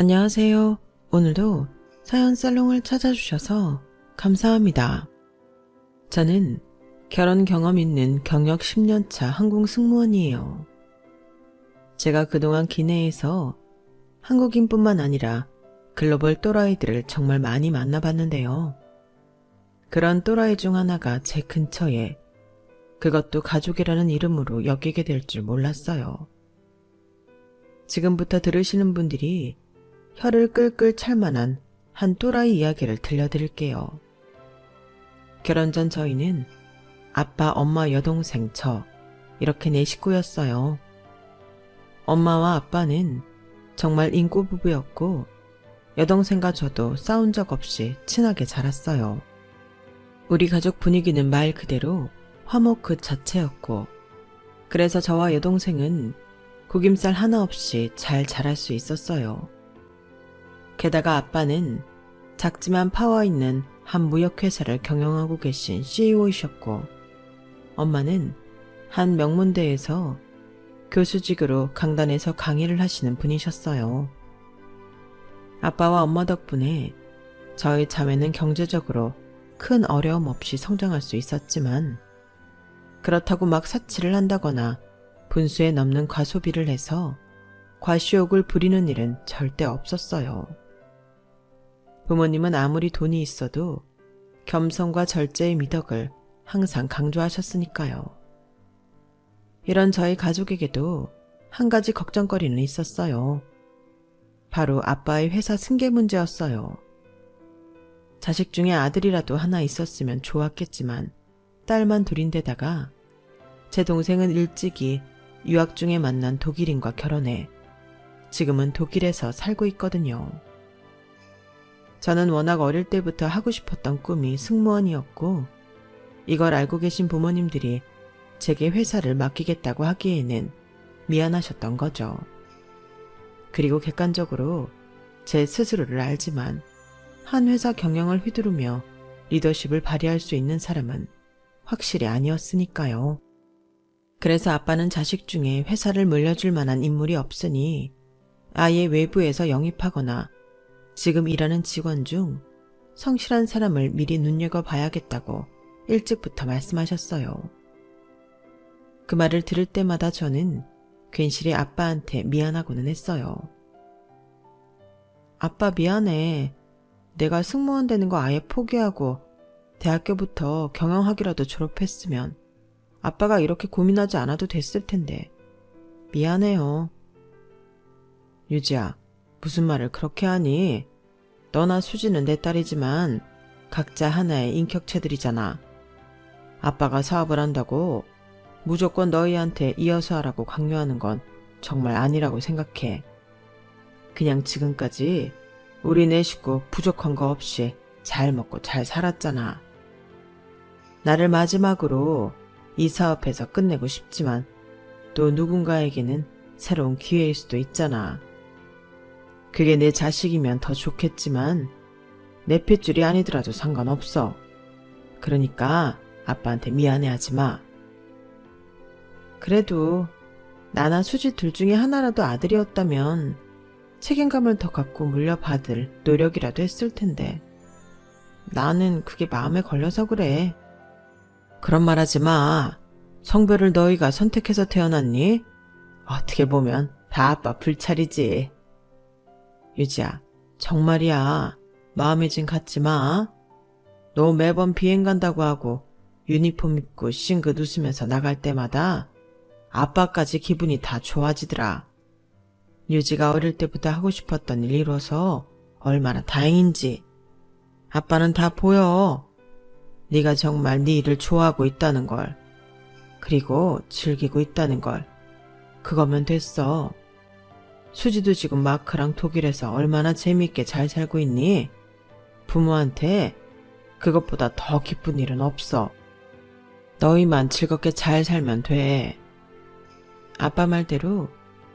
안녕하세요. 오늘도 사연 살롱을 찾아주셔서 감사합니다. 저는 결혼 경험 있는 경력 10년차 항공 승무원이에요. 제가 그동안 기내에서 한국인뿐만 아니라 글로벌 또라이들을 정말 많이 만나봤는데요. 그런 또라이 중 하나가 제 근처에, 그것도 가족이라는 이름으로 엮이게 될 줄 몰랐어요. 지금부터 들으시는 분들이 혀를 끌끌 찰 만한 한 또라이 이야기를 들려드릴게요. 결혼 전 저희는 아빠, 엄마, 여동생, 저 이렇게 4식구였어요. 엄마와 아빠는 정말 인고 부부였고 여동생과 저도 싸운 적 없이 친하게 자랐어요. 우리 가족 분위기는 말 그대로 화목 그 자체였고, 그래서 저와 여동생은 구김살 하나 없이 잘 자랄 수 있었어요. 게다가 아빠는 작지만 파워 있는 한 무역회사를 경영하고 계신 CEO이셨고, 엄마는 한 명문대에서 교수직으로 강단에서 강의를 하시는 분이셨어요. 아빠와 엄마 덕분에 저희 자매는 경제적으로 큰 어려움 없이 성장할 수 있었지만, 그렇다고 막 사치를 한다거나 분수에 넘는 과소비를 해서 과시욕을 부리는 일은 절대 없었어요. 부모님은 아무리 돈이 있어도 겸손과 절제의 미덕을 항상 강조하셨으니까요. 이런 저희 가족에게도 한 가지 걱정거리는 있었어요. 바로 아빠의 회사 승계 문제였어요. 자식 중에 아들이라도 하나 있었으면 좋았겠지만 딸만 둘인데다가 제 동생은 일찍이 유학 중에 만난 독일인과 결혼해 지금은 독일에서 살고 있거든요. 저는 워낙 어릴 때부터 하고 싶었던 꿈이 승무원이었고, 이걸 알고 계신 부모님들이 제게 회사를 맡기겠다고 하기에는 미안하셨던 거죠. 그리고 객관적으로 제 스스로를 알지만 한 회사 경영을 휘두르며 리더십을 발휘할 수 있는 사람은 확실히 아니었으니까요. 그래서 아빠는 자식 중에 회사를 물려줄 만한 인물이 없으니 아예 외부에서 영입하거나 지금 일하는 직원 중 성실한 사람을 미리 눈여겨봐야겠다고 일찍부터 말씀하셨어요. 그 말을 들을 때마다 저는 괜시리 아빠한테 미안하고는 했어요. 아빠 미안해. 내가 승무원 되는 거 아예 포기하고 대학교부터 경영학이라도 졸업했으면 아빠가 이렇게 고민하지 않아도 됐을 텐데 미안해요. 유지야, 무슨 말을 그렇게 하니? 너나 수지는 내 딸이지만 각자 하나의 인격체들이잖아. 아빠가 사업을 한다고 무조건 너희한테 이어서 하라고 강요하는 건 정말 아니라고 생각해. 그냥 지금까지 우리 4식구 부족한 거 없이 잘 먹고 잘 살았잖아. 나를 마지막으로 이 사업에서 끝내고 싶지만 또 누군가에게는 새로운 기회일 수도 있잖아. 그게 내 자식이면 더 좋겠지만 내 핏줄이 아니더라도 상관없어. 그러니까 아빠한테 미안해하지 마. 그래도 나나 수지 둘 중에 하나라도 아들이었다면 책임감을 더 갖고 물려받을 노력이라도 했을 텐데 나는 그게 마음에 걸려서 그래. 그런 말 하지 마. 성별을 너희가 선택해서 태어났니? 어떻게 보면 다 아빠 불찰이지. 유지야, 정말이야. 마음에 좀 갖지 마. 너 매번 비행 간다고 하고 유니폼 입고 싱긋 웃으면서 나갈 때마다 아빠까지 기분이 다 좋아지더라. 유지가 어릴 때부터 하고 싶었던 일 이뤄서 얼마나 다행인지. 아빠는 다 보여. 네가 정말 네 일을 좋아하고 있다는 걸. 그리고 즐기고 있다는 걸. 그거면 됐어. 수지도 지금 마크랑 독일에서 얼마나 재미있게 잘 살고 있니? 부모한테 그것보다 더 기쁜 일은 없어. 너희만 즐겁게 잘 살면 돼. 아빠 말대로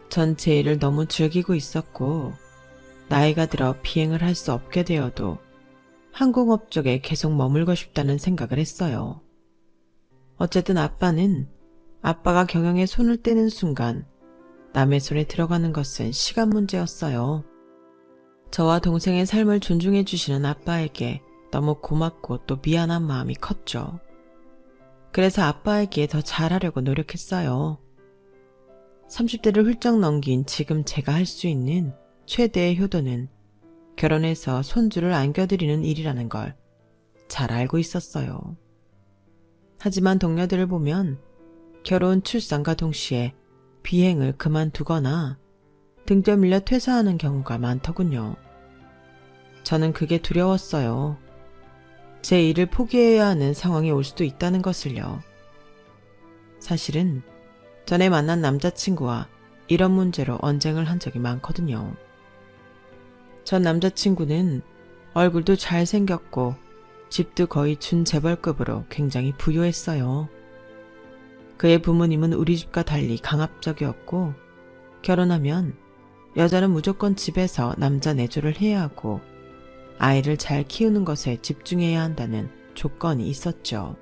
전 제 일을 너무 즐기고 있었고, 나이가 들어 비행을 할 수 없게 되어도 항공업 쪽에 계속 머물고 싶다는 생각을 했어요. 어쨌든 아빠는 아빠가 경영에 손을 떼는 순간 남의 손에 들어가는 것은 시간 문제였어요. 저와 동생의 삶을 존중해 주시는 아빠에게 너무 고맙고 또 미안한 마음이 컸죠. 그래서 아빠에게 더 잘하려고 노력했어요. 30대를 훌쩍 넘긴 지금 제가 할 수 있는 최대의 효도는 결혼해서 손주를 안겨드리는 일이라는 걸 잘 알고 있었어요. 하지만 동료들을 보면 결혼, 출산과 동시에 비행을 그만두거나 등 떠밀려 퇴사하는 경우가 많더군요. 저는 그게 두려웠어요. 제 일을 포기해야 하는 상황이 올 수도 있다는 것을요. 사실은 전에 만난 남자친구와 이런 문제로 언쟁을 한 적이 많거든요. 전 남자친구는 얼굴도 잘생겼고 집도 거의 준재벌급으로 굉장히 부유했어요. 그의 부모님은 우리 집과 달리 강압적이었고 결혼하면 여자는 무조건 집에서 남자 내조를 해야 하고 아이를 잘 키우는 것에 집중해야 한다는 조건이 있었죠.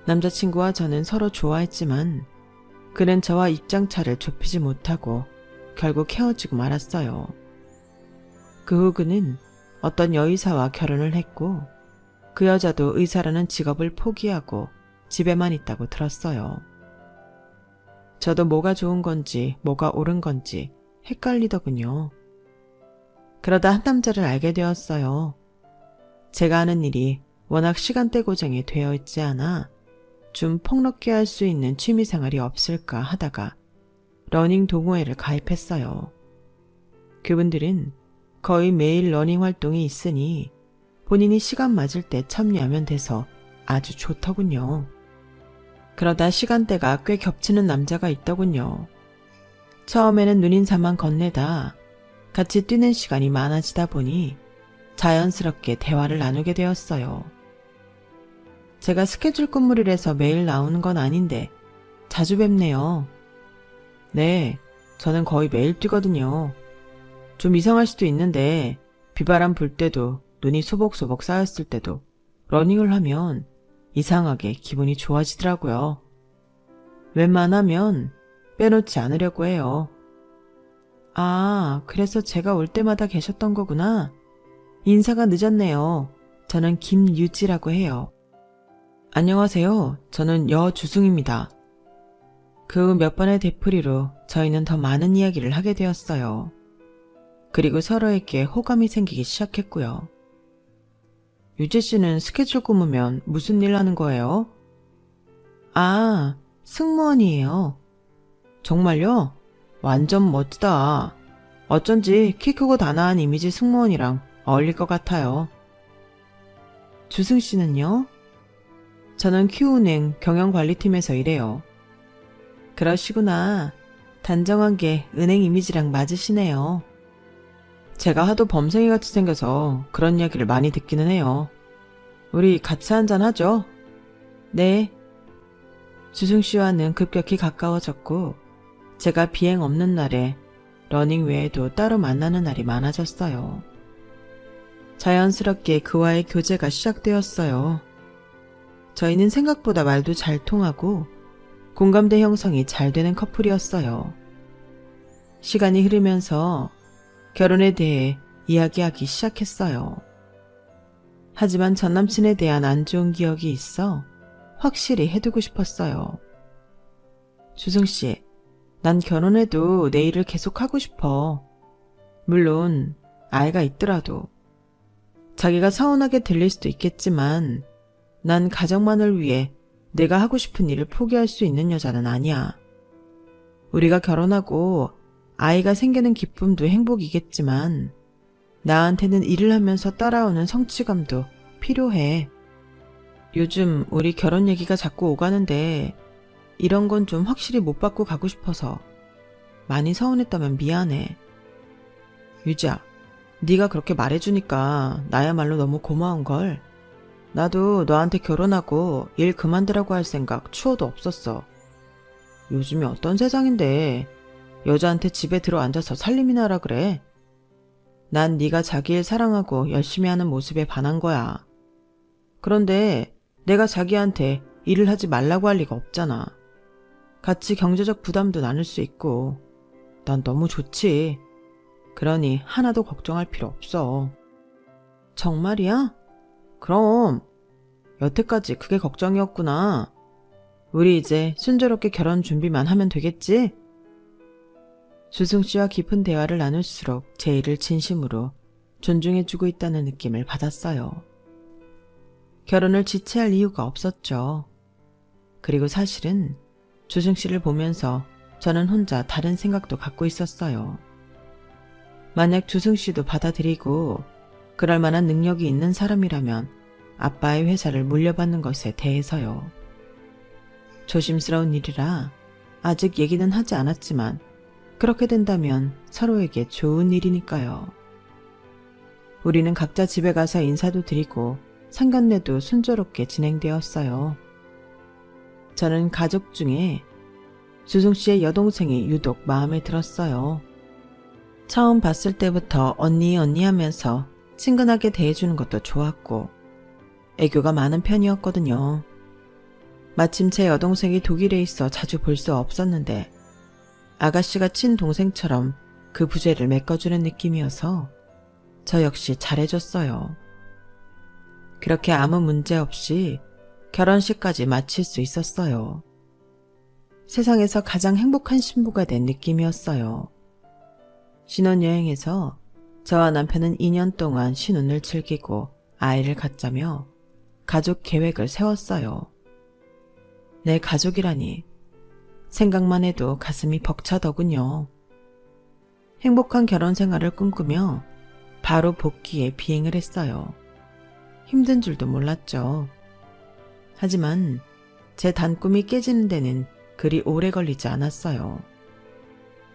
남자친구와 저는 서로 좋아했지만 그는 저와 입장차를 좁히지 못하고 결국 헤어지고 말았어요. 그 후 그는 어떤 여의사와 결혼을 했고 그 여자도 의사라는 직업을 포기하고 집에만 있다고 들었어요. 저도 뭐가 좋은 건지 뭐가 옳은 건지 헷갈리더군요. 그러다 한 남자를 알게 되었어요. 제가 하는 일이 워낙 시간대 고정이 되어 있지 않아 좀 폭넓게 할 수 있는 취미생활이 없을까 하다가 러닝 동호회를 가입했어요. 그분들은 거의 매일 러닝 활동이 있으니 본인이 시간 맞을 때 참여하면 돼서 아주 좋더군요. 그러다 시간대가 꽤 겹치는 남자가 있더군요. 처음에는 눈인사만 건네다 같이 뛰는 시간이 많아지다 보니 자연스럽게 대화를 나누게 되었어요. 제가 스케줄 근무를해서 매일 나오는 건 아닌데 자주 뵙네요. 네, 저는 거의 매일 뛰거든요. 좀 이상할 수도 있는데 비바람 불 때도 눈이 소복소복 쌓였을 때도 러닝을 하면 이상하게 기분이 좋아지더라고요. 웬만하면 빼놓지 않으려고 해요. 아, 그래서 제가 올 때마다 계셨던 거구나. 인사가 늦었네요. 저는 김유지라고 해요. 안녕하세요. 저는 여주승입니다. 그 몇 번의 되풀이로 저희는 더 많은 이야기를 하게 되었어요. 그리고 서로에게 호감이 생기기 시작했고요. 유재 씨는 스케줄 꾸미면 무슨 일 하는 거예요? 아, 승무원이에요. 정말요? 완전 멋지다. 어쩐지 키 크고 단아한 이미지 승무원이랑 어울릴 것 같아요. 주승 씨는요? 저는 Q은행 경영관리팀에서 일해요. 그러시구나. 단정한 게 은행 이미지랑 맞으시네요. 제가 하도 범생이같이 생겨서 그런 이야기를 많이 듣기는 해요. 우리 같이 한잔 하죠? 네. 주승 씨와는 급격히 가까워졌고 제가 비행 없는 날에 러닝 외에도 따로 만나는 날이 많아졌어요. 자연스럽게 그와의 교제가 시작되었어요. 저희는 생각보다 말도 잘 통하고 공감대 형성이 잘 되는 커플이었어요. 시간이 흐르면서 결혼에 대해 이야기하기 시작했어요. 하지만 전남친에 대한 안 좋은 기억이 있어 확실히 해두고 싶었어요. 주승씨, 난 결혼해도 내 일을 계속 하고 싶어. 물론 아이가 있더라도. 자기가 서운하게 들릴 수도 있겠지만 난 가정만을 위해 내가 하고 싶은 일을 포기할 수 있는 여자는 아니야. 우리가 결혼하고 아이가 생기는 기쁨도 행복이겠지만 나한테는 일을 하면서 따라오는 성취감도 필요해. 요즘 우리 결혼 얘기가 자꾸 오가는데 이런 건 좀 확실히 못 받고 가고 싶어서 많이 서운했다면 미안해. 유지야, 네가 그렇게 말해주니까 나야말로 너무 고마운걸. 나도 너한테 결혼하고 일 그만두라고 할 생각 추워도 없었어. 요즘이 어떤 세상인데 여자한테 집에 들어앉아서 살림이나 하라 그래. 난 네가 자기 일 사랑하고 열심히 하는 모습에 반한 거야. 그런데 내가 자기한테 일을 하지 말라고 할 리가 없잖아. 같이 경제적 부담도 나눌 수 있고 난 너무 좋지. 그러니 하나도 걱정할 필요 없어. 정말이야? 그럼 여태까지 그게 걱정이었구나. 우리 이제 순조롭게 결혼 준비만 하면 되겠지? 주승 씨와 깊은 대화를 나눌수록 제 일을 진심으로 존중해주고 있다는 느낌을 받았어요. 결혼을 지체할 이유가 없었죠. 그리고 사실은 주승 씨를 보면서 저는 혼자 다른 생각도 갖고 있었어요. 만약 주승 씨도 받아들이고 그럴 만한 능력이 있는 사람이라면 아빠의 회사를 물려받는 것에 대해서요. 조심스러운 일이라 아직 얘기는 하지 않았지만 그렇게 된다면 서로에게 좋은 일이니까요. 우리는 각자 집에 가서 인사도 드리고 상견례도 순조롭게 진행되었어요. 저는 가족 중에 주승 씨의 여동생이 유독 마음에 들었어요. 처음 봤을 때부터 언니 하면서 친근하게 대해주는 것도 좋았고 애교가 많은 편이었거든요. 마침 제 여동생이 독일에 있어 자주 볼 수 없었는데 아가씨가 친동생처럼 그 부재를 메꿔주는 느낌이어서 저 역시 잘해줬어요. 그렇게 아무 문제 없이 결혼식까지 마칠 수 있었어요. 세상에서 가장 행복한 신부가 된 느낌이었어요. 신혼여행에서 저와 남편은 2년 동안 신혼을 즐기고 아이를 갖자며 가족 계획을 세웠어요. 내 가족이라니 생각만 해도 가슴이 벅차더군요. 행복한 결혼 생활을 꿈꾸며 바로 복귀에 비행을 했어요. 힘든 줄도 몰랐죠. 하지만 제 단꿈이 깨지는 데는 그리 오래 걸리지 않았어요.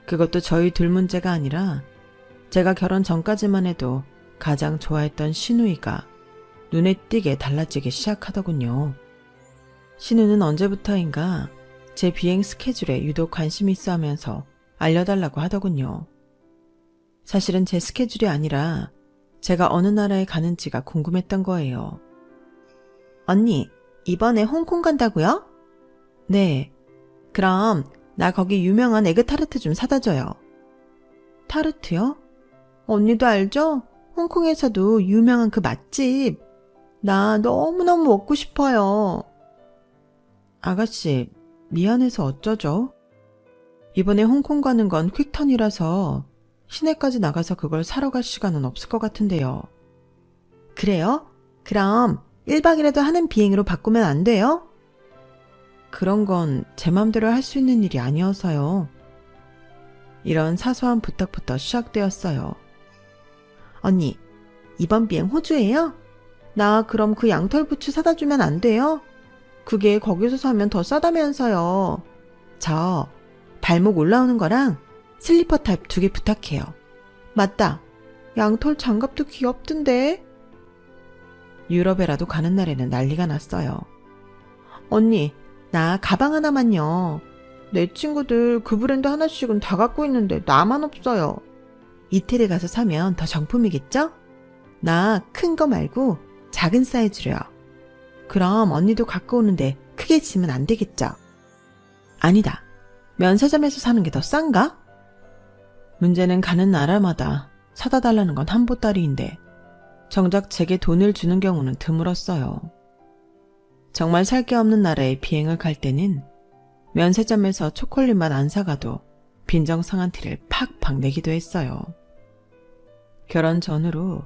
그것도 저희 둘 문제가 아니라 제가 결혼 전까지만 해도 가장 좋아했던 신우이가 눈에 띄게 달라지기 시작하더군요. 신우는 언제부터인가 제 비행 스케줄에 유독 관심이 있어 하면서 알려달라고 하더군요. 사실은 제 스케줄이 아니라 제가 어느 나라에 가는지가 궁금했던 거예요. 언니, 이번에 홍콩 간다고요? 네. 그럼 나 거기 유명한 에그타르트 좀 사다 줘요. 타르트요? 언니도 알죠? 홍콩에서도 유명한 그 맛집. 나 너무너무 먹고 싶어요. 아가씨, 미안해서 어쩌죠? 이번에 홍콩 가는 건 퀵턴이라서 시내까지 나가서 그걸 사러 갈 시간은 없을 것 같은데요. 그래요? 그럼 1박이라도 하는 비행으로 바꾸면 안 돼요? 그런 건 제 맘대로 할 수 있는 일이 아니어서요. 이런 사소한 부탁부터 시작되었어요. 언니, 이번 비행 호주예요? 나 그럼 그 양털 부츠 사다 주면 안 돼요? 그게 거기서 사면 더 싸다면서요. 저 발목 올라오는 거랑 슬리퍼 타입 2개 부탁해요. 맞다. 양털 장갑도 귀엽던데. 유럽에라도 가는 날에는 난리가 났어요. 언니, 나 가방 하나만요. 내 친구들 그 브랜드 하나씩은 다 갖고 있는데 나만 없어요. 이태리 가서 사면 더 정품이겠죠? 나 큰 거 말고 작은 사이즈로요. 그럼 언니도 갖고 오는데 크게 지면 안 되겠죠? 아니다. 면세점에서 사는 게 더 싼가? 문제는 가는 나라마다 사다 달라는 건 한 보따리인데 정작 제게 돈을 주는 경우는 드물었어요. 정말 살 게 없는 나라에 비행을 갈 때는 면세점에서 초콜릿만 안 사가도 빈정상한 티를 팍팍 내기도 했어요. 결혼 전후로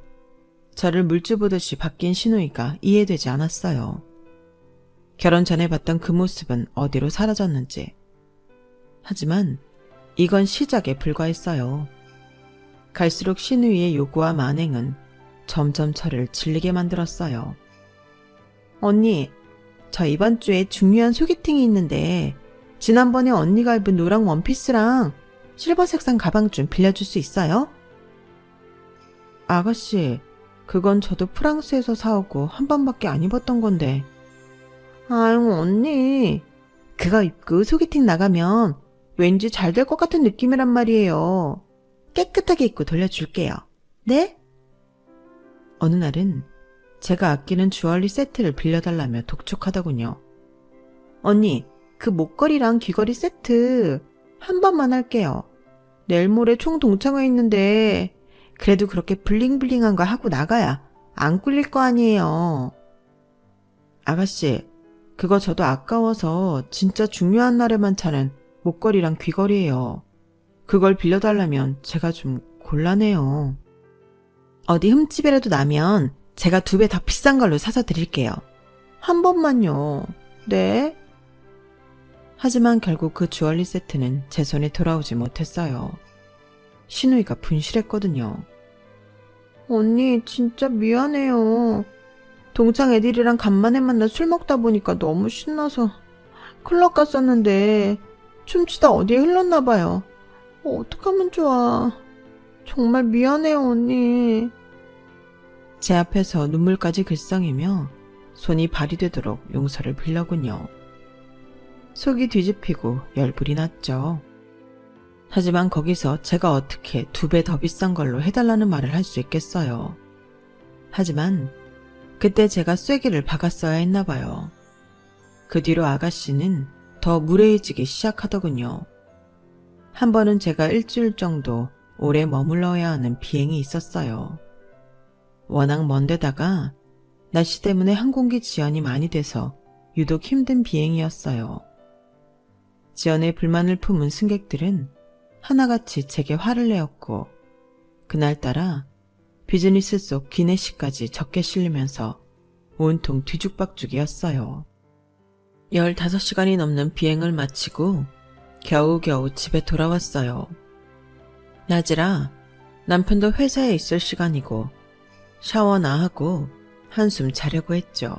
저를 물주 보듯이 바뀐 신우이가 이해되지 않았어요. 결혼 전에 봤던 그 모습은 어디로 사라졌는지. 하지만 이건 시작에 불과했어요. 갈수록 신우이의 요구와 만행은 점점 저를 질리게 만들었어요. 언니, 저 이번 주에 중요한 소개팅이 있는데 지난번에 언니가 입은 노랑 원피스랑 실버 색상 가방 좀 빌려줄 수 있어요? 아가씨, 그건 저도 프랑스에서 사오고 한 번밖에 안 입었던 건데. 아유, 언니. 그거 입고 소개팅 나가면 왠지 잘 될 것 같은 느낌이란 말이에요. 깨끗하게 입고 돌려줄게요. 네? 어느 날은 제가 아끼는 주얼리 세트를 빌려달라며 독촉하더군요. 언니, 그 목걸이랑 귀걸이 세트 한 번만 할게요. 내일 모레 총동창회 있는데 그래도 그렇게 블링블링한 거 하고 나가야 안 꿀릴 거 아니에요. 아가씨, 그거 저도 아까워서 진짜 중요한 날에만 차는 목걸이랑 귀걸이에요. 그걸 빌려달라면 제가 좀 곤란해요. 어디 흠집이라도 나면 제가 2배 더 비싼 걸로 사서 드릴게요. 한 번만요. 네? 하지만 결국 그 주얼리 세트는 제 손에 돌아오지 못했어요. 신우이가 분실했거든요. 언니 진짜 미안해요. 동창 애들이랑 간만에 만나 술 먹다 보니까 너무 신나서 클럽 갔었는데 춤추다 어디에 흘렀나 봐요. 어떡하면 좋아. 정말 미안해요, 언니. 제 앞에서 눈물까지 글썽이며 손이 발이 되도록 용서를 빌려군요. 속이 뒤집히고 열불이 났죠. 하지만 거기서 제가 어떻게 2배 더 비싼 걸로 해달라는 말을 할 수 있겠어요. 하지만 그때 제가 쐐기를 박았어야 했나 봐요. 그 뒤로 아가씨는 더 무례해지기 시작하더군요. 한 번은 제가 일주일 정도 오래 머물러야 하는 비행이 있었어요. 워낙 먼 데다가 날씨 때문에 항공기 지연이 많이 돼서 유독 힘든 비행이었어요. 지연에 불만을 품은 승객들은 하나같이 제게 화를 내었고 그날따라 비즈니스 속 기내식까지 적게 실리면서 온통 뒤죽박죽이었어요. 15시간이 넘는 비행을 마치고 겨우겨우 집에 돌아왔어요. 낮이라 남편도 회사에 있을 시간이고 샤워나 하고 한숨 자려고 했죠.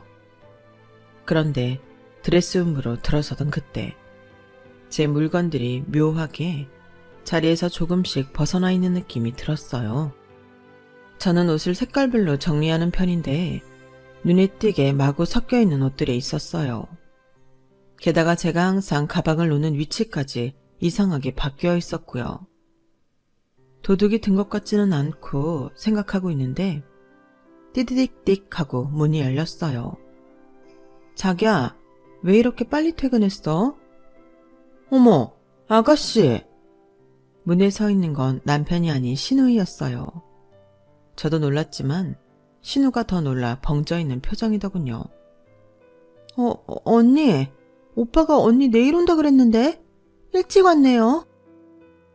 그런데 드레스룸으로 들어서던 그때 제 물건들이 묘하게 자리에서 조금씩 벗어나 있는 느낌이 들었어요. 저는 옷을 색깔별로 정리하는 편인데 눈에 띄게 마구 섞여 있는 옷들이 있었어요. 게다가 제가 항상 가방을 놓는 위치까지 이상하게 바뀌어 있었고요. 도둑이 든 것 같지는 않고 생각하고 있는데 띠디딕딕 하고 문이 열렸어요. 자기야, 왜 이렇게 빨리 퇴근했어? 어머, 아가씨! 문에 서 있는 건 남편이 아닌 신우이였어요. 저도 놀랐지만 신우가 더 놀라 벙쪄 있는 표정이더군요. 언니, 오빠가 언니 내일 온다 그랬는데? 일찍 왔네요.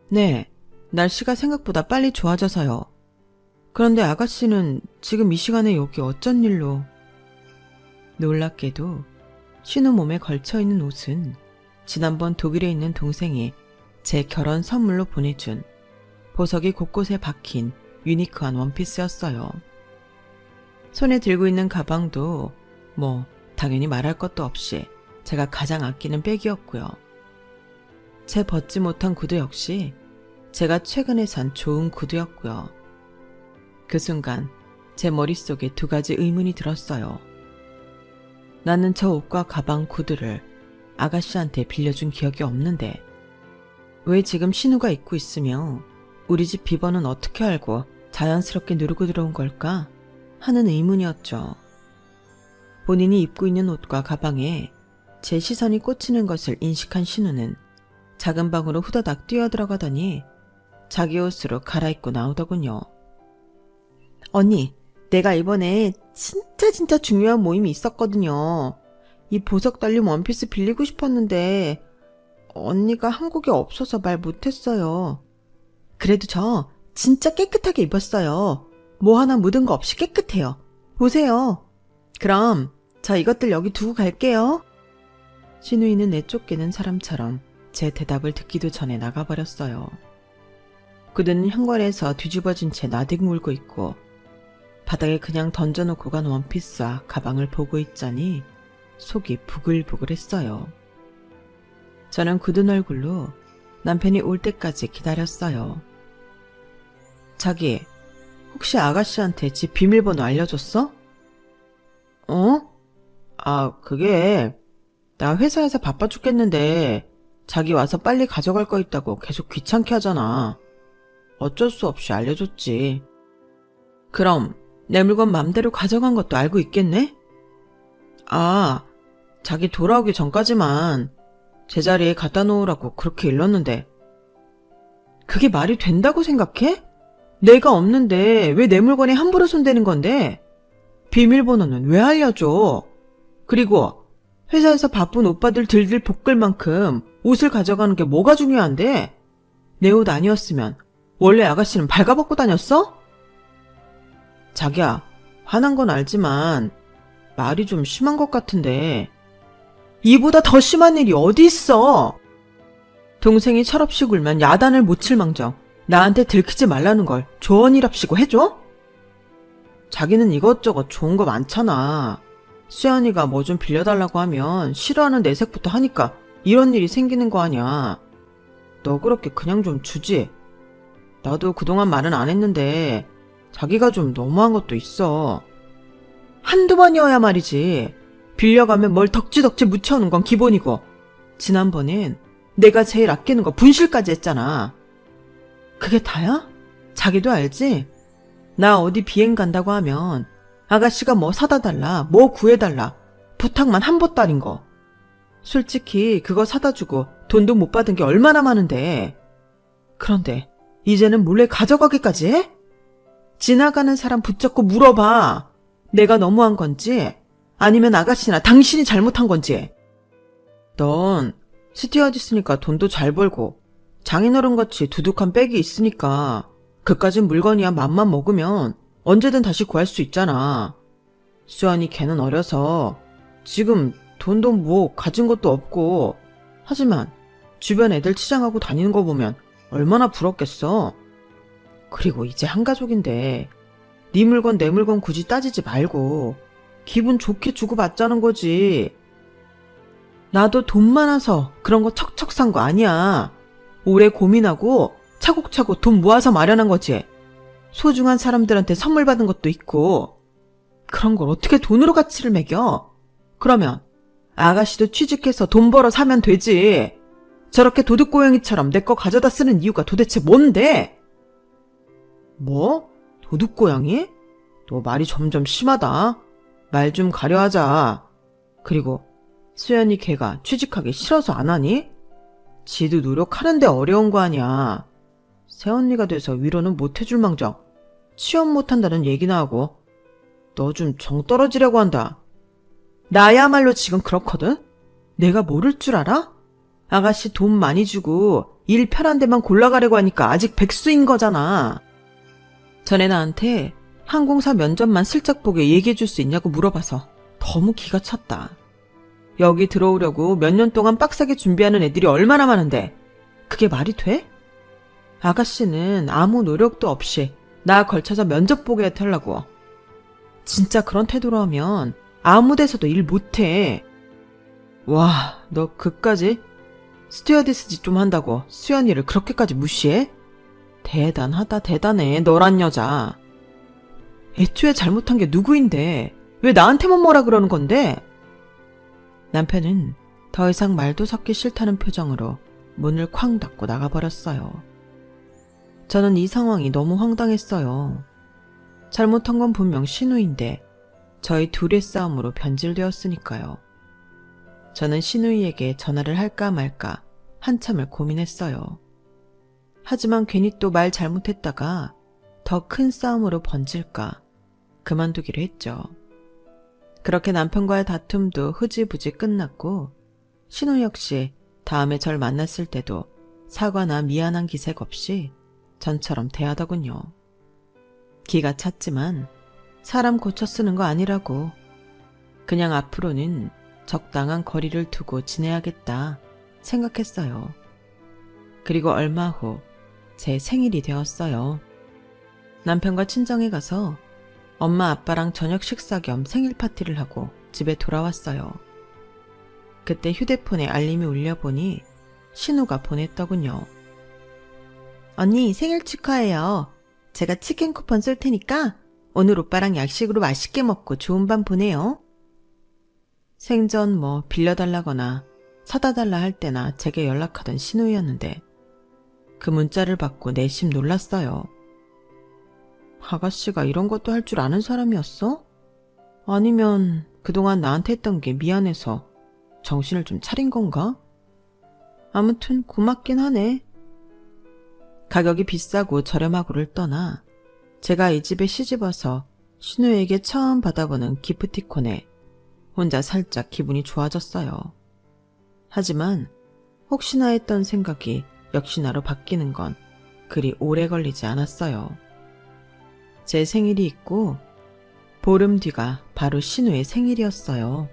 네, 날씨가 생각보다 빨리 좋아져서요. 그런데 아가씨는 지금 이 시간에 여기 어쩐 일로? 놀랍게도 신우 몸에 걸쳐있는 옷은 지난번 독일에 있는 동생이 제 결혼 선물로 보내준 보석이 곳곳에 박힌 유니크한 원피스였어요. 손에 들고 있는 가방도 당연히 말할 것도 없이 제가 가장 아끼는 백이었고요. 제 벗지 못한 구두 역시 제가 최근에 산 좋은 구두였고요. 그 순간 제 머릿속에 2가지 의문이 들었어요. 나는 저 옷과 가방, 구두를 아가씨한테 빌려준 기억이 없는데 왜 지금 신우가 입고 있으며 우리 집 비번은 어떻게 알고 자연스럽게 누르고 들어온 걸까 하는 의문이었죠. 본인이 입고 있는 옷과 가방에 제 시선이 꽂히는 것을 인식한 신우는 작은 방으로 후다닥 뛰어들어가더니 자기 옷으로 갈아입고 나오더군요. 언니, 내가 이번에 진짜 중요한 모임이 있었거든요. 이 보석 달린 원피스 빌리고 싶었는데 언니가 한국에 없어서 말 못했어요. 그래도 저 진짜 깨끗하게 입었어요. 뭐 하나 묻은 거 없이 깨끗해요. 보세요. 그럼 저 이것들 여기 두고 갈게요. 신우이는 내쫓기는 사람처럼 제 대답을 듣기도 전에 나가버렸어요. 그들은 현관에서 뒤집어진 채 나뒹굴고 있고 바닥에 그냥 던져놓고 간 원피스와 가방을 보고 있자니 속이 부글부글했어요. 저는 굳은 얼굴로 남편이 올 때까지 기다렸어요. 자기, 혹시 아가씨한테 집 비밀번호 알려줬어? 그게 나 회사에서 바빠 죽겠는데 자기 와서 빨리 가져갈 거 있다고 계속 귀찮게 하잖아. 어쩔 수 없이 알려줬지. 그럼 내 물건 맘대로 가져간 것도 알고 있겠네? 자기 돌아오기 전까지만 제자리에 갖다 놓으라고 그렇게 일렀는데. 그게 말이 된다고 생각해? 내가 없는데 왜 내 물건에 함부로 손대는 건데? 비밀번호는 왜 알려줘? 그리고 회사에서 바쁜 오빠들 들들 볶을 만큼 옷을 가져가는 게 뭐가 중요한데? 내 옷 아니었으면 원래 아가씨는 발가벗고 다녔어? 자기야, 화난 건 알지만 말이 좀 심한 것 같은데. 이보다 더 심한 일이 어디 있어? 동생이 철없이 굴면 야단을 못 칠 망정 나한테 들키지 말라는 걸 조언이랍시고 해줘? 자기는 이것저것 좋은 거 많잖아. 수연이가 뭐 좀 빌려달라고 하면 싫어하는 내색부터 하니까 이런 일이 생기는 거 아니야. 너 그렇게 그냥 좀 주지. 나도 그동안 말은 안 했는데 자기가 좀 너무한 것도 있어. 한두 번이어야 말이지. 빌려가면 뭘 덕지덕지 묻혀오는 건 기본이고, 지난번엔 내가 제일 아끼는 거 분실까지 했잖아. 그게 다야? 자기도 알지? 나 어디 비행 간다고 하면 아가씨가 뭐 사다 달라, 뭐 구해달라, 부탁만 한 보따린 거. 솔직히 그거 사다 주고 돈도 못 받은 게 얼마나 많은데. 그런데 이제는 몰래 가져가기까지 해? 지나가는 사람 붙잡고 물어봐. 내가 너무한 건지 아니면 아가씨나 당신이 잘못한 건지. 넌 스튜어디스니까 돈도 잘 벌고 장인어른같이 두둑한 백이 있으니까 그까진 물건이야 맘만 먹으면 언제든 다시 구할 수 있잖아. 수연이 걔는 어려서 지금 돈도 뭐 가진 것도 없고, 하지만 주변 애들 치장하고 다니는 거 보면 얼마나 부럽겠어. 그리고 이제 한 가족인데 네 물건 내 물건 굳이 따지지 말고 기분 좋게 주고받자는 거지. 나도 돈 많아서 그런 거 척척 산 거 아니야. 오래 고민하고 차곡차곡 돈 모아서 마련한 거지. 소중한 사람들한테 선물 받은 것도 있고. 그런 걸 어떻게 돈으로 가치를 매겨? 그러면 아가씨도 취직해서 돈 벌어 사면 되지. 저렇게 도둑고양이처럼 내 거 가져다 쓰는 이유가 도대체 뭔데? 뭐? 도둑고양이? 너 말이 점점 심하다. 말 좀 가려하자. 그리고 수연이 걔가 취직하기 싫어서 안 하니? 지도 노력하는데 어려운 거 아니야. 새언니가 돼서 위로는 못 해줄 망정 취업 못한다는 얘기나 하고. 너 좀 정 떨어지려고 한다. 나야말로 지금 그렇거든? 내가 모를 줄 알아? 아가씨 돈 많이 주고 일 편한 데만 골라가려고 하니까 아직 백수인 거잖아. 전에 나한테 항공사 면접만 슬쩍 보게 얘기해 줄 수 있냐고 물어봐서 너무 기가 찼다. 여기 들어오려고 몇 년 동안 빡세게 준비하는 애들이 얼마나 많은데 그게 말이 돼? 아가씨는 아무 노력도 없이 나 걸쳐서 면접 보게 해달라고. 진짜 그런 태도로 하면 아무 데서도 일 못해. 와, 너 그까지? 스튜어디스 짓 좀 한다고 수연이를 그렇게까지 무시해? 대단하다, 대단해, 너란 여자. 애초에 잘못한 게 누구인데 왜 나한테만 뭐라 그러는 건데? 남편은 더 이상 말도 섞기 싫다는 표정으로 문을 쾅 닫고 나가버렸어요. 저는 이 상황이 너무 황당했어요. 잘못한 건 분명 신우인데 저희 둘의 싸움으로 변질되었으니까요. 저는 신우이에게 전화를 할까 말까 한참을 고민했어요. 하지만 괜히 또 말 잘못했다가 더 큰 싸움으로 번질까 그만두기로 했죠. 그렇게 남편과의 다툼도 흐지부지 끝났고 신우 역시 다음에 절 만났을 때도 사과나 미안한 기색 없이 전처럼 대하더군요. 기가 찼지만 사람 고쳐 쓰는 거 아니라고. 그냥 앞으로는 적당한 거리를 두고 지내야겠다 생각했어요. 그리고 얼마 후 제 생일이 되었어요. 남편과 친정에 가서 엄마 아빠랑 저녁 식사 겸 생일 파티를 하고 집에 돌아왔어요. 그때 휴대폰에 알림이 울려보니 신우가 보냈더군요. 언니 생일 축하해요. 제가 치킨 쿠폰 쏠 테니까 오늘 오빠랑 약식으로 맛있게 먹고 좋은 밤 보내요. 생전 뭐 빌려달라거나 사다 달라 할 때나 제게 연락하던 신우였는데 그 문자를 받고 내심 놀랐어요. 아가씨가 이런 것도 할 줄 아는 사람이었어? 아니면 그동안 나한테 했던 게 미안해서 정신을 좀 차린 건가? 아무튼 고맙긴 하네. 가격이 비싸고 저렴하고를 떠나 제가 이 집에 시집와서 신우에게 처음 받아보는 기프티콘에 혼자 살짝 기분이 좋아졌어요. 하지만 혹시나 했던 생각이 역시나로 바뀌는 건 그리 오래 걸리지 않았어요. 제 생일이 있고 보름 뒤가 바로 신우의 생일이었어요.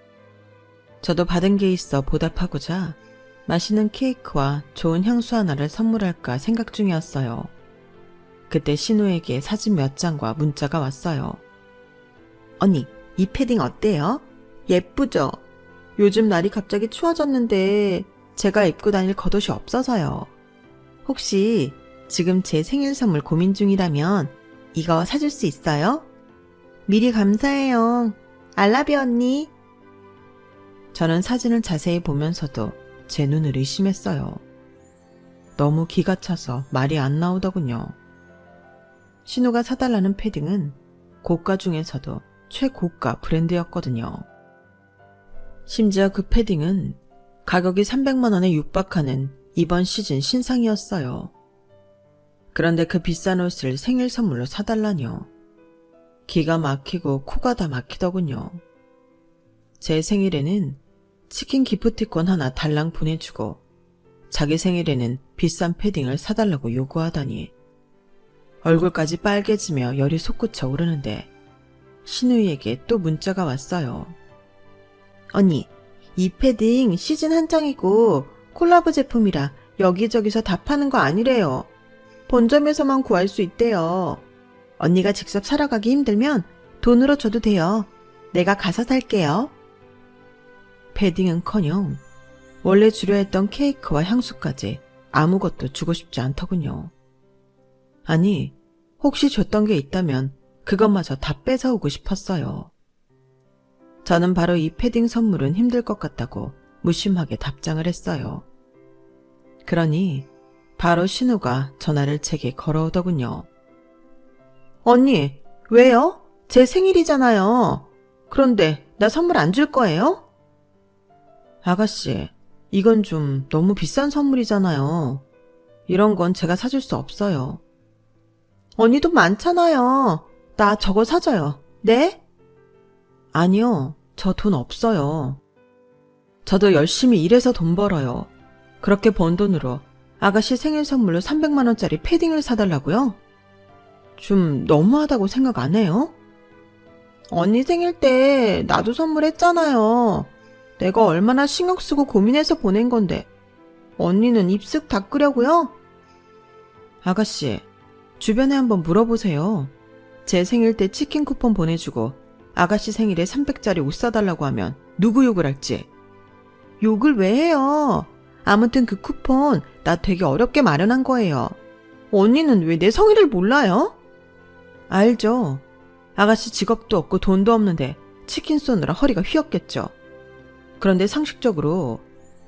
저도 받은 게 있어 보답하고자 맛있는 케이크와 좋은 향수 하나를 선물할까 생각 중이었어요. 그때 신우에게 사진 몇 장과 문자가 왔어요. 언니, 이 패딩 어때요? 예쁘죠? 요즘 날이 갑자기 추워졌는데 제가 입고 다닐 겉옷이 없어서요. 혹시 지금 제 생일 선물 고민 중이라면 이거 사줄 수 있어요? 미리 감사해요. 알라뷰 언니. 저는 사진을 자세히 보면서도 제 눈을 의심했어요. 너무 기가 차서 말이 안 나오더군요. 신우가 사달라는 패딩은 고가 중에서도 최고가 브랜드였거든요. 심지어 그 패딩은 가격이 300만 원에 육박하는 이번 시즌 신상이었어요. 그런데 그 비싼 옷을 생일 선물로 사달라뇨. 기가 막히고 코가 다 막히더군요. 제 생일에는 치킨 기프티콘 하나 달랑 보내주고 자기 생일에는 비싼 패딩을 사달라고 요구하다니. 얼굴까지 빨개지며 열이 솟구쳐 오르는데 신우이에게 또 문자가 왔어요. 언니, 이 패딩 시즌 한정이고 콜라보 제품이라 여기저기서 다 파는 거 아니래요. 본점에서만 구할 수 있대요. 언니가 직접 사러 가기 힘들면 돈으로 줘도 돼요. 내가 가서 살게요. 패딩은커녕 원래 주려 했던 케이크와 향수까지 아무것도 주고 싶지 않더군요. 아니, 혹시 줬던 게 있다면 그것마저 다 뺏어오고 싶었어요. 저는 바로 이 패딩 선물은 힘들 것 같다고 무심하게 답장을 했어요. 그러니 바로 신우가 전화를 제게 걸어오더군요. 언니, 왜요? 제 생일이잖아요. 그런데 나 선물 안 줄 거예요? 아가씨, 이건 좀 너무 비싼 선물이잖아요. 이런 건 제가 사줄 수 없어요. 언니 돈 많잖아요. 나 저거 사줘요. 네? 아니요, 저 돈 없어요. 저도 열심히 일해서 돈 벌어요. 그렇게 번 돈으로 아가씨 생일 선물로 300만 원짜리 패딩을 사달라고요? 좀 너무하다고 생각 안 해요? 언니 생일 때 나도 선물했잖아요. 내가 얼마나 신경 쓰고 고민해서 보낸 건데 언니는 입쓱 닦으려고요? 아가씨, 주변에 한번 물어보세요. 제 생일 때 치킨 쿠폰 보내주고 아가씨 생일에 300짜리 옷 사달라고 하면 누구 욕을 할지. 욕을 왜 해요? 아무튼 그 쿠폰 나 되게 어렵게 마련한 거예요. 언니는 왜 내 성의를 몰라요? 알죠. 아가씨 직업도 없고 돈도 없는데 치킨 쏘느라 허리가 휘었겠죠. 그런데 상식적으로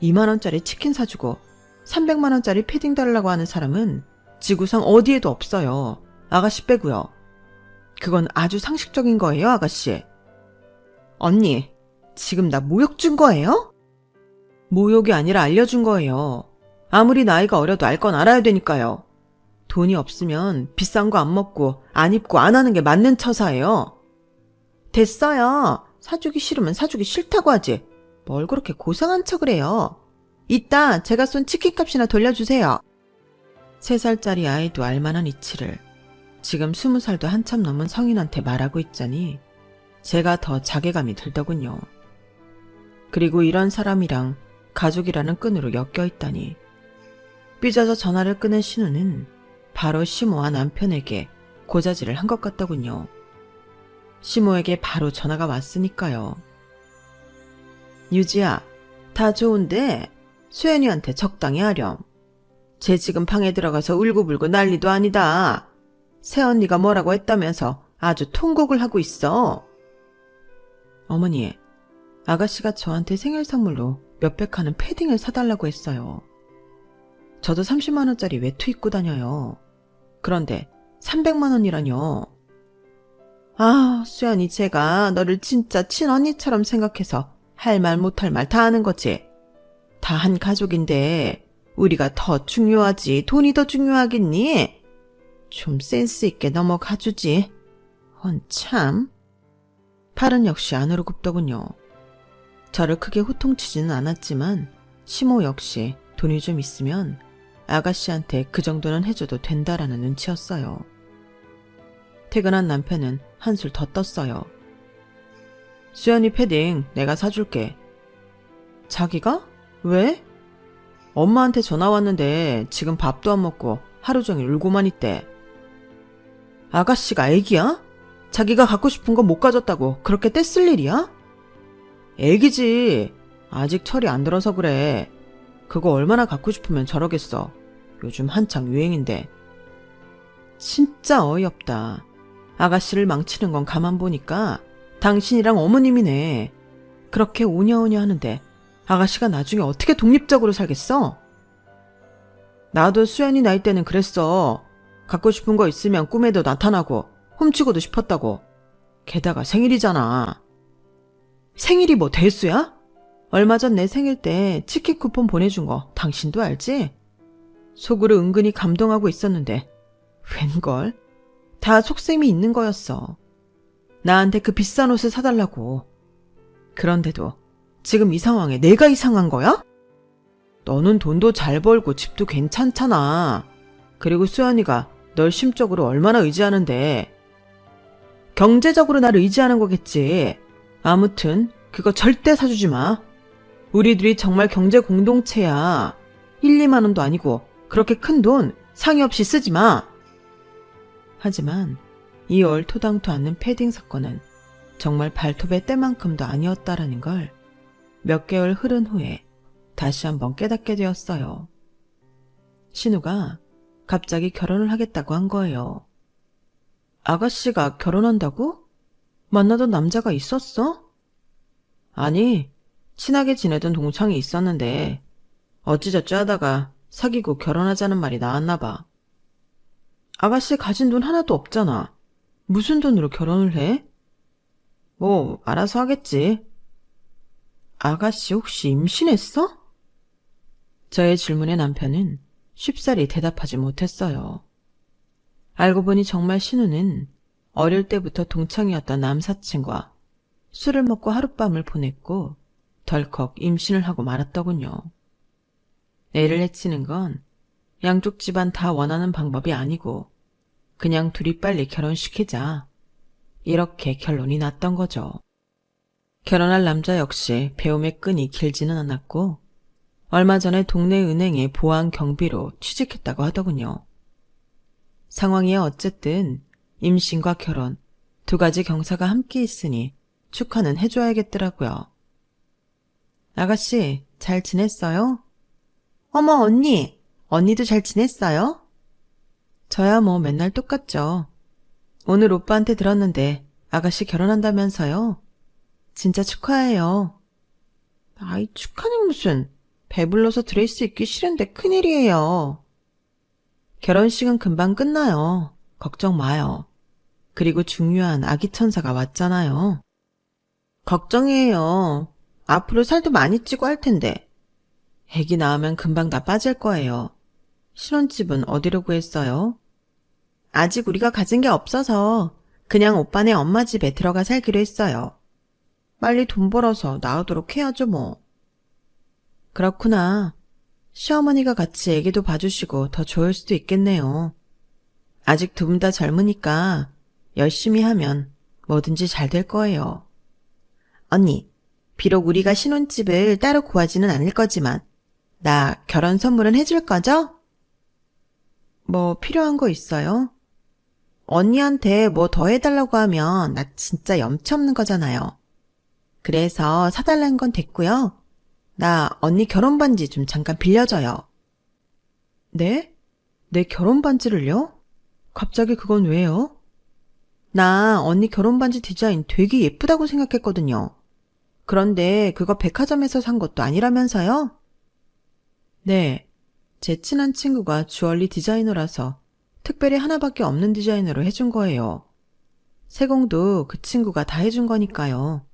2만 원짜리 치킨 사주고 300만 원짜리 패딩 달라고 하는 사람은 지구상 어디에도 없어요. 아가씨 빼고요. 그건 아주 상식적인 거예요, 아가씨. 언니, 지금 나 모욕 준 거예요? 모욕이 아니라 알려준 거예요. 아무리 나이가 어려도 알 건 알아야 되니까요. 돈이 없으면 비싼 거 안 먹고 안 입고 안 하는 게 맞는 처사예요. 됐어요. 사주기 싫으면 사주기 싫다고 하지. 뭘 그렇게 고상한 척을 해요. 이따 제가 쏜 치킨값이나 돌려주세요. 3살짜리 아이도 알만한 이치를 지금 20살도 한참 넘은 성인한테 말하고 있자니 제가 더 자괴감이 들더군요. 그리고 이런 사람이랑 가족이라는 끈으로 엮여 있다니. 삐져서 전화를 끊은 신우는 바로 시모와 남편에게 고자질을 한 것 같더군요. 시모에게 바로 전화가 왔으니까요. 유지야, 다 좋은데 수연이한테 적당히 하렴. 쟤 지금 방에 들어가서 울고불고 난리도 아니다. 새언니가 뭐라고 했다면서 아주 통곡을 하고 있어. 어머니, 아가씨가 저한테 생일 선물로 몇백 하는 패딩을 사달라고 했어요. 저도 30만 원짜리 외투 입고 다녀요. 그런데 300만 원이라뇨. 아, 수연이 제가 너를 진짜 친언니처럼 생각해서 할 말 못할 말 다 하는 거지. 다 한 가족인데 우리가 더 중요하지 돈이 더 중요하겠니? 좀 센스 있게 넘어가주지. 참. 팔은 역시 안으로 굽더군요. 저를 크게 호통치지는 않았지만 시모 역시 돈이 좀 있으면 아가씨한테 그 정도는 해줘도 된다라는 눈치였어요. 퇴근한 남편은 한술 더 떴어요. 수연이 패딩 내가 사줄게. 자기가? 왜? 엄마한테 전화 왔는데 지금 밥도 안 먹고 하루 종일 울고만 있대. 아가씨가 애기야? 자기가 갖고 싶은 거 못 가졌다고 그렇게 떼쓸 일이야? 애기지. 아직 철이 안 들어서 그래. 그거 얼마나 갖고 싶으면 저러겠어. 요즘 한창 유행인데. 진짜 어이없다. 아가씨를 망치는 건 가만 보니까 당신이랑 어머님이네. 그렇게 오냐오냐 하는데 아가씨가 나중에 어떻게 독립적으로 살겠어? 나도 수연이 나이 때는 그랬어. 갖고 싶은 거 있으면 꿈에도 나타나고 훔치고도 싶었다고. 게다가 생일이잖아. 생일이 뭐 대수야? 얼마 전 내 생일 때 치킨 쿠폰 보내준 거 당신도 알지? 속으로 은근히 감동하고 있었는데 웬걸? 다 속셈이 있는 거였어. 나한테 그 비싼 옷을 사달라고. 그런데도 지금 이 상황에 내가 이상한 거야? 너는 돈도 잘 벌고 집도 괜찮잖아. 그리고 수연이가 널 심적으로 얼마나 의지하는데. 경제적으로 나를 의지하는 거겠지. 아무튼 그거 절대 사주지 마. 우리들이 정말 경제 공동체야. 1, 2만 원도 아니고 그렇게 큰 돈 상의 없이 쓰지 마. 하지만 이 얼토당토 않는 패딩 사건은 정말 발톱의 때만큼도 아니었다라는 걸 몇 개월 흐른 후에 다시 한번 깨닫게 되었어요. 신우가 갑자기 결혼을 하겠다고 한 거예요. 아가씨가 결혼한다고? 만나던 남자가 있었어? 아니, 친하게 지내던 동창이 있었는데 어찌저찌 하다가 사귀고 결혼하자는 말이 나왔나 봐. 아가씨 가진 돈 하나도 없잖아. 무슨 돈으로 결혼을 해? 뭐 알아서 하겠지. 아가씨 혹시 임신했어? 저의 질문에 남편은 쉽사리 대답하지 못했어요. 알고 보니 정말 신우는 어릴 때부터 동창이었던 남사친과 술을 먹고 하룻밤을 보냈고 덜컥 임신을 하고 말았더군요. 애를 해치는 건 양쪽 집안 다 원하는 방법이 아니고 그냥 둘이 빨리 결혼시키자. 이렇게 결론이 났던 거죠. 결혼할 남자 역시 배움의 끈이 길지는 않았고 얼마 전에 동네 은행에 보안 경비로 취직했다고 하더군요. 상황이 어쨌든 임신과 결혼 두 가지 경사가 함께 있으니 축하는 해줘야겠더라고요. 아가씨 잘 지냈어요? 어머 언니, 언니도 잘 지냈어요? 저야 뭐 맨날 똑같죠. 오늘 오빠한테 들었는데 아가씨 결혼한다면서요? 진짜 축하해요. 아이 축하는 무슨, 배불러서 드레스 입기 싫은데 큰일이에요. 결혼식은 금방 끝나요. 걱정 마요. 그리고 중요한 아기 천사가 왔잖아요. 걱정이에요. 앞으로 살도 많이 찌고 할 텐데. 애기 낳으면 금방 다 빠질 거예요. 신혼집은 어디로 구했어요? 아직 우리가 가진 게 없어서 그냥 오빠네 엄마 집에 들어가 살기로 했어요. 빨리 돈 벌어서 나오도록 해야죠 뭐. 그렇구나. 시어머니가 같이 애기도 봐주시고 더 좋을 수도 있겠네요. 아직 두 분 다 젊으니까 열심히 하면 뭐든지 잘 될 거예요. 언니, 비록 우리가 신혼집을 따로 구하지는 않을 거지만 나 결혼 선물은 해줄 거죠? 뭐 필요한 거 있어요? 언니한테 뭐 더 해달라고 하면 나 진짜 염치 없는 거잖아요. 그래서 사달라는 건 됐고요. 나 언니 결혼 반지 좀 잠깐 빌려줘요. 네? 내 결혼 반지를요? 갑자기 그건 왜요? 나 언니 결혼 반지 디자인 되게 예쁘다고 생각했거든요. 그런데 그거 백화점에서 산 것도 아니라면서요? 네, 제 친한 친구가 주얼리 디자이너라서 특별히 하나밖에 없는 디자이너로 해준 거예요. 세공도 그 친구가 다 해준 거니까요.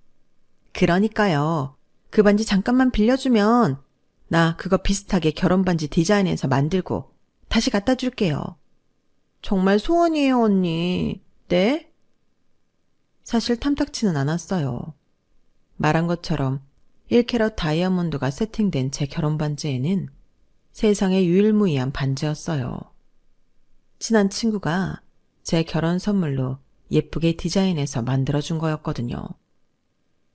그러니까요. 그 반지 잠깐만 빌려주면 나 그거 비슷하게 결혼반지 디자인해서 만들고 다시 갖다 줄게요. 정말 소원이에요, 언니. 네? 사실 탐탁치는 않았어요. 말한 것처럼 1캐럿 다이아몬드가 세팅된 제 결혼반지에는 세상에 유일무이한 반지였어요. 친한 친구가 제 결혼 선물로 예쁘게 디자인해서 만들어준 거였거든요.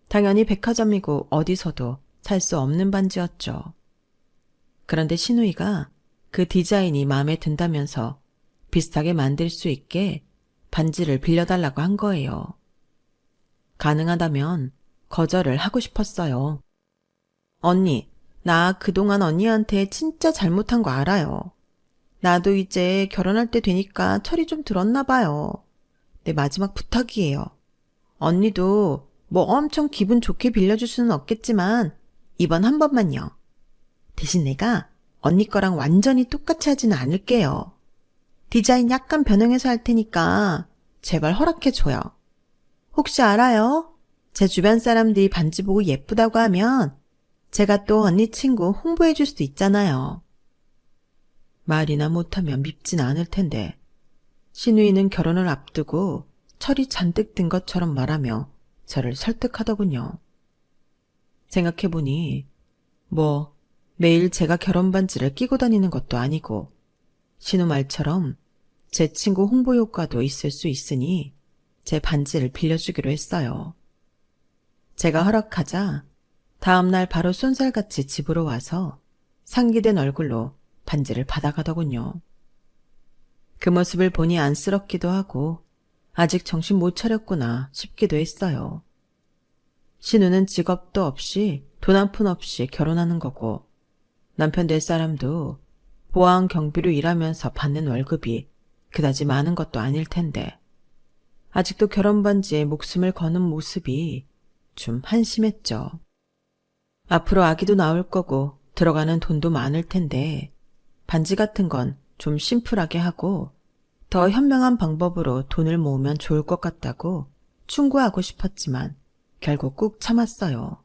당연히 백화점이고 어디서도 살 수 없는 반지였죠. 그런데 신우이가 그 디자인이 마음에 든다면서 비슷하게 만들 수 있게 반지를 빌려달라고 한 거예요. 가능하다면 거절을 하고 싶었어요. 언니, 나 그동안 언니한테 진짜 잘못한 거 알아요. 나도 이제 결혼할 때 되니까 철이 좀 들었나 봐요. 내 마지막 부탁이에요. 언니도 뭐 엄청 기분 좋게 빌려줄 수는 없겠지만 이번 한 번만요. 대신 내가 언니 거랑 완전히 똑같이 하지는 않을게요. 디자인 약간 변형해서 할 테니까 제발 허락해줘요. 혹시 알아요? 제 주변 사람들이 반지 보고 예쁘다고 하면 제가 또 언니 친구 홍보해줄 수도 있잖아요. 말이나 못하면 밉진 않을 텐데 신우이는 결혼을 앞두고 철이 잔뜩 든 것처럼 말하며 저를 설득하더군요. 생각해보니 뭐 매일 제가 결혼 반지를 끼고 다니는 것도 아니고 신우 말처럼 제 친구 홍보 효과도 있을 수 있으니 제 반지를 빌려주기로 했어요. 제가 허락하자 다음날 바로 쏜살같이 집으로 와서 상기된 얼굴로 반지를 받아가더군요. 그 모습을 보니 안쓰럽기도 하고 아직 정신 못 차렸구나 싶기도 했어요. 신우는 직업도 없이 돈 한 푼 없이 결혼하는 거고 남편 될 사람도 보안 경비로 일하면서 받는 월급이 그다지 많은 것도 아닐 텐데 아직도 결혼 반지에 목숨을 거는 모습이 좀 한심했죠. 앞으로 아기도 나올 거고 들어가는 돈도 많을 텐데 반지 같은 건 좀 심플하게 하고 더 현명한 방법으로 돈을 모으면 좋을 것 같다고 충고하고 싶었지만 결국 꾹 참았어요.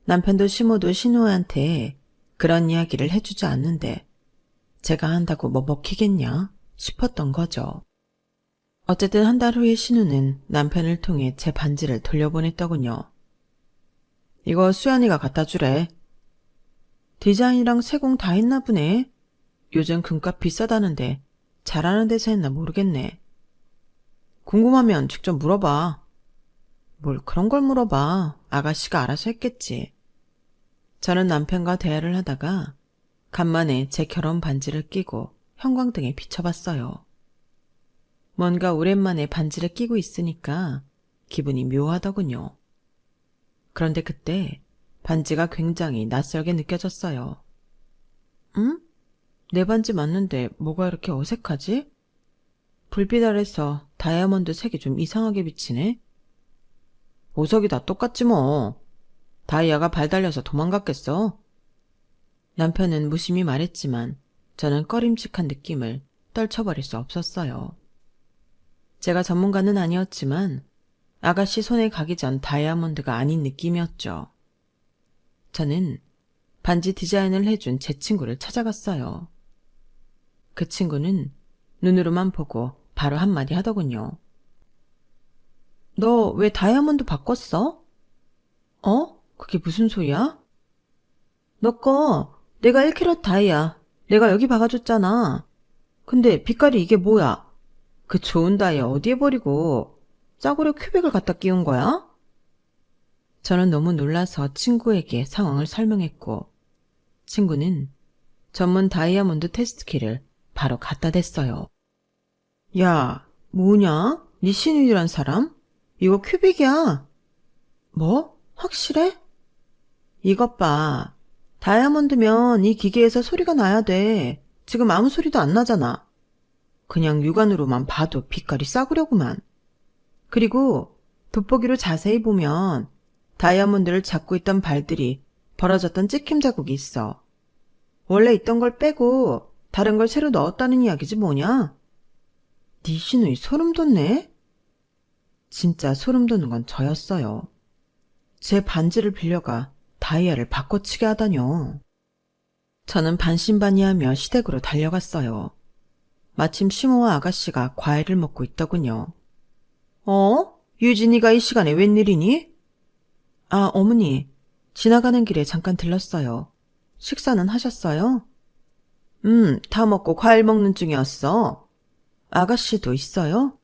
남편도 시모도 신우한테 그런 이야기를 해주지 않는데 제가 한다고 뭐 먹히겠냐 싶었던 거죠. 어쨌든 한 달 후에 신우는 남편을 통해 제 반지를 돌려보냈더군요. 이거 수연이가 갖다 주래. 디자인이랑 세공 다 했나 보네. 요즘 금값 비싸다는데 잘하는 데서 했나 모르겠네. 궁금하면 직접 물어봐. 뭘 그런 걸 물어봐. 아가씨가 알아서 했겠지. 저는 남편과 대화를 하다가 간만에 제 결혼 반지를 끼고 형광등에 비춰봤어요. 뭔가 오랜만에 반지를 끼고 있으니까 기분이 묘하더군요. 그런데 그때 반지가 굉장히 낯설게 느껴졌어요. 응? 내 반지 맞는데 뭐가 이렇게 어색하지? 불빛 아래서 다이아몬드 색이 좀 이상하게 비치네? 보석이 다 똑같지 뭐. 다이아가 발 달려서 도망갔겠어? 남편은 무심히 말했지만 저는 꺼림칙한 느낌을 떨쳐버릴 수 없었어요. 제가 전문가는 아니었지만 아가씨 손에 가기 전 다이아몬드가 아닌 느낌이었죠. 저는 반지 디자인을 해준 제 친구를 찾아갔어요. 그 친구는 눈으로만 보고 바로 한마디 하더군요. 너 왜 다이아몬드 바꿨어? 어? 그게 무슨 소리야? 너 거 내가 1캐럿 다이아 내가 여기 박아줬잖아. 근데 빛깔이 이게 뭐야? 그 좋은 다이아 어디에 버리고 싸구려 큐백을 갖다 끼운 거야? 저는 너무 놀라서 친구에게 상황을 설명했고 친구는 전문 다이아몬드 테스트키를 바로 갖다 댔어요. 야, 뭐냐? 네 신우이란 사람? 이거 큐빅이야. 뭐? 확실해? 이것 봐. 다이아몬드면 이 기계에서 소리가 나야 돼. 지금 아무 소리도 안 나잖아. 그냥 육안으로만 봐도 빛깔이 싸구려구만. 그리고 돋보기로 자세히 보면 다이아몬드를 잡고 있던 발들이 벌어졌던 찍힘 자국이 있어. 원래 있던 걸 빼고 다른 걸 새로 넣었다는 이야기지 뭐냐? 네 신우이 소름 돋네? 진짜 소름 돋는 건 저였어요. 제 반지를 빌려가 다이아를 바꿔치게 하다뇨. 저는 반신반의하며 시댁으로 달려갔어요. 마침 시모와 아가씨가 과일을 먹고 있더군요. 유진이가 이 시간에 웬일이니? 아, 어머니, 지나가는 길에 잠깐 들렀어요. 식사는 하셨어요? 다 먹고 과일 먹는 중이었어. 아가씨도 있어요?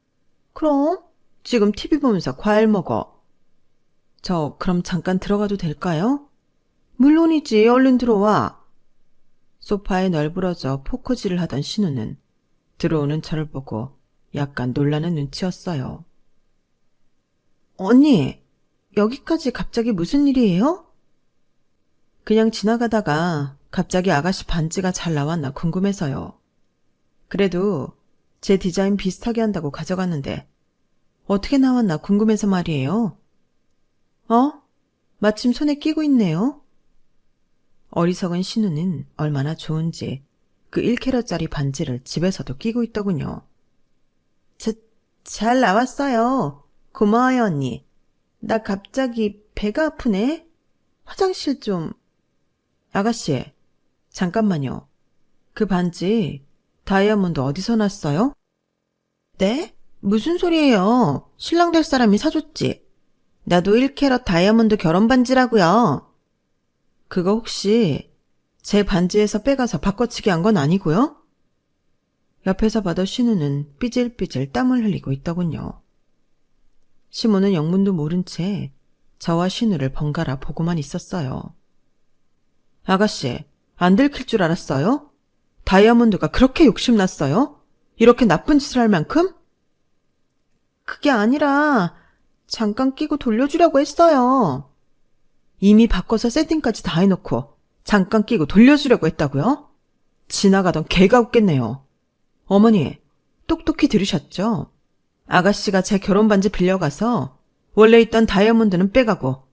그럼 지금 TV 보면서 과일 먹어. 저 그럼 잠깐 들어가도 될까요? 물론이지, 얼른 들어와. 소파에 널브러져 포크질을 하던 신우는 들어오는 저를 보고 약간 놀라는 눈치였어요. 언니, 여기까지 갑자기 무슨 일이에요? 그냥 지나가다가 갑자기 아가씨 반지가 잘 나왔나 궁금해서요. 그래도 제 디자인 비슷하게 한다고 가져갔는데 어떻게 나왔나 궁금해서 말이에요. 마침 손에 끼고 있네요. 어리석은 신우는 얼마나 좋은지 그 1캐럿짜리 반지를 집에서도 끼고 있더군요. 잘 나왔어요. 고마워요, 언니. 나 갑자기 배가 아프네. 화장실 좀. 아가씨, 잠깐만요. 그 반지 다이아몬드 어디서 났어요? 네? 무슨 소리예요? 신랑 될 사람이 사줬지. 나도 1캐럿 다이아몬드 결혼 반지라고요. 그거 혹시 제 반지에서 빼가서 바꿔치기 한 건 아니고요? 옆에서 봐도 신우는 삐질삐질 땀을 흘리고 있더군요. 시모는 영문도 모른 채 저와 신우를 번갈아 보고만 있었어요. 아가씨, 안 들킬 줄 알았어요? 다이아몬드가 그렇게 욕심났어요? 이렇게 나쁜 짓을 할 만큼? 그게 아니라 잠깐 끼고 돌려주려고 했어요. 이미 바꿔서 세팅까지 다 해놓고 잠깐 끼고 돌려주려고 했다고요? 지나가던 개가 웃겠네요. 어머니, 똑똑히 들으셨죠? 아가씨가 제 결혼 반지 빌려가서 원래 있던 다이아몬드는 빼가고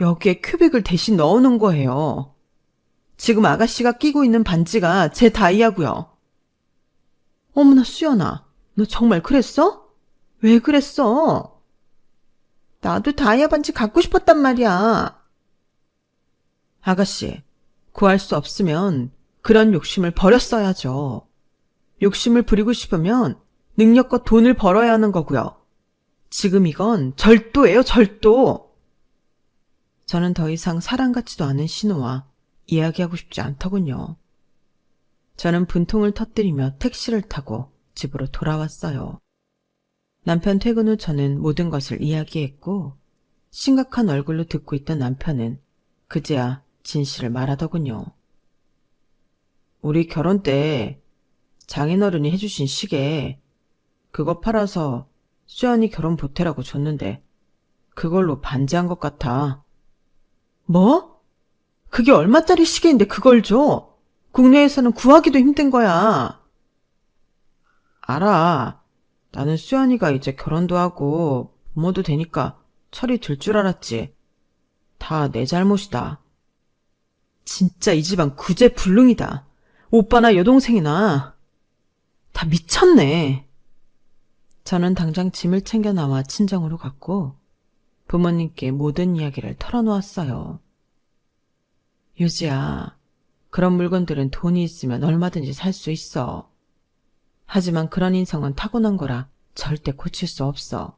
여기에 큐빅을 대신 넣어놓은 거예요. 지금 아가씨가 끼고 있는 반지가 제 다이아고요. 어머나 수연아, 너 정말 그랬어? 왜 그랬어? 나도 다이아 반지 갖고 싶었단 말이야. 아가씨, 구할 수 없으면 그런 욕심을 버렸어야죠. 욕심을 부리고 싶으면 능력과 돈을 벌어야 하는 거고요. 지금 이건 절도예요, 절도. 저는 더 이상 사람 같지도 않은 신우와 이야기하고 싶지 않더군요. 저는 분통을 터뜨리며 택시를 타고 집으로 돌아왔어요. 남편 퇴근 후 저는 모든 것을 이야기했고 심각한 얼굴로 듣고 있던 남편은 그제야 진실을 말하더군요. 우리 결혼 때 장인어른이 해주신 시계 그거 팔아서 수연이 결혼 보태라고 줬는데 그걸로 반지한 것 같아. 뭐? 그게 얼마짜리 시계인데 그걸 줘? 국내에서는 구하기도 힘든 거야. 알아. 나는 수연이가 이제 결혼도 하고 부모도 되니까 철이 들 줄 알았지. 다 내 잘못이다. 진짜 이 집안 구제불능이다. 오빠나 여동생이나 다 미쳤네. 저는 당장 짐을 챙겨 나와 친정으로 갔고 부모님께 모든 이야기를 털어놓았어요. 유지야, 그런 물건들은 돈이 있으면 얼마든지 살 수 있어. 하지만 그런 인성은 타고난 거라 절대 고칠 수 없어.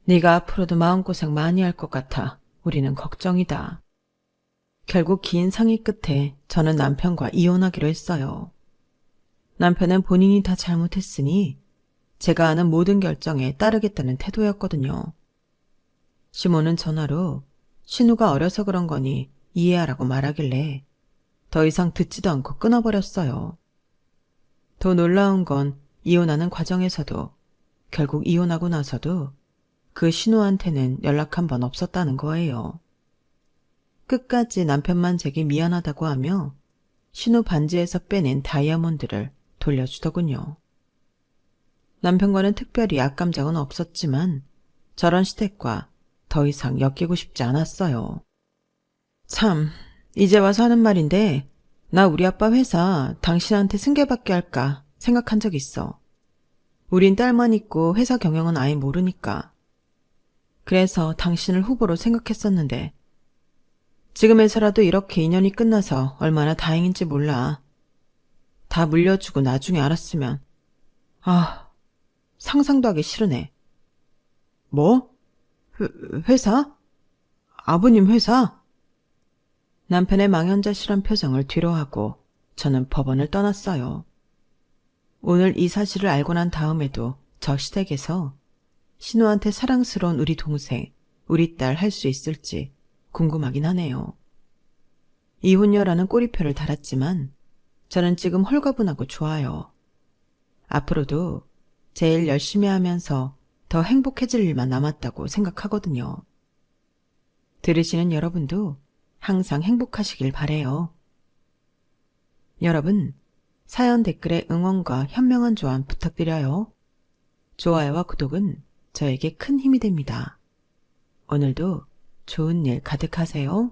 네가 앞으로도 마음고생 많이 할 것 같아 우리는 걱정이다. 결국 긴 상의 끝에 저는 남편과 이혼하기로 했어요. 남편은 본인이 다 잘못했으니 제가 하는 모든 결정에 따르겠다는 태도였거든요. 시모는 전화로 신우가 어려서 그런 거니 이해하라고 말하길래 더 이상 듣지도 않고 끊어버렸어요. 더 놀라운 건 이혼하는 과정에서도 결국 이혼하고 나서도 그 신우한테는 연락 한 번 없었다는 거예요. 끝까지 남편만 제게 미안하다고 하며 신우 반지에서 빼낸 다이아몬드를 돌려주더군요. 남편과는 특별히 악감정은 없었지만 저런 시댁과 더 이상 엮이고 싶지 않았어요. 참, 이제 와서 하는 말인데 나 우리 아빠 회사 당신한테 승계받게 할까 생각한 적 있어. 우린 딸만 있고 회사 경영은 아예 모르니까. 그래서 당신을 후보로 생각했었는데 지금에서라도 이렇게 인연이 끝나서 얼마나 다행인지 몰라. 다 물려주고 나중에 알았으면. 상상도 하기 싫으네. 뭐? 회사? 아버님 회사? 남편의 망연자실한 표정을 뒤로하고 저는 법원을 떠났어요. 오늘 이 사실을 알고 난 다음에도 저 시댁에서 신우한테 사랑스러운 우리 동생, 우리 딸 할 수 있을지 궁금하긴 하네요. 이혼녀라는 꼬리표를 달았지만 저는 지금 홀가분하고 좋아요. 앞으로도 제일 열심히 하면서 더 행복해질 일만 남았다고 생각하거든요. 들으시는 여러분도 항상 행복하시길 바래요. 여러분, 사연 댓글에 응원과 현명한 조언 부탁드려요. 좋아요와 구독은 저에게 큰 힘이 됩니다. 오늘도 좋은 일 가득하세요.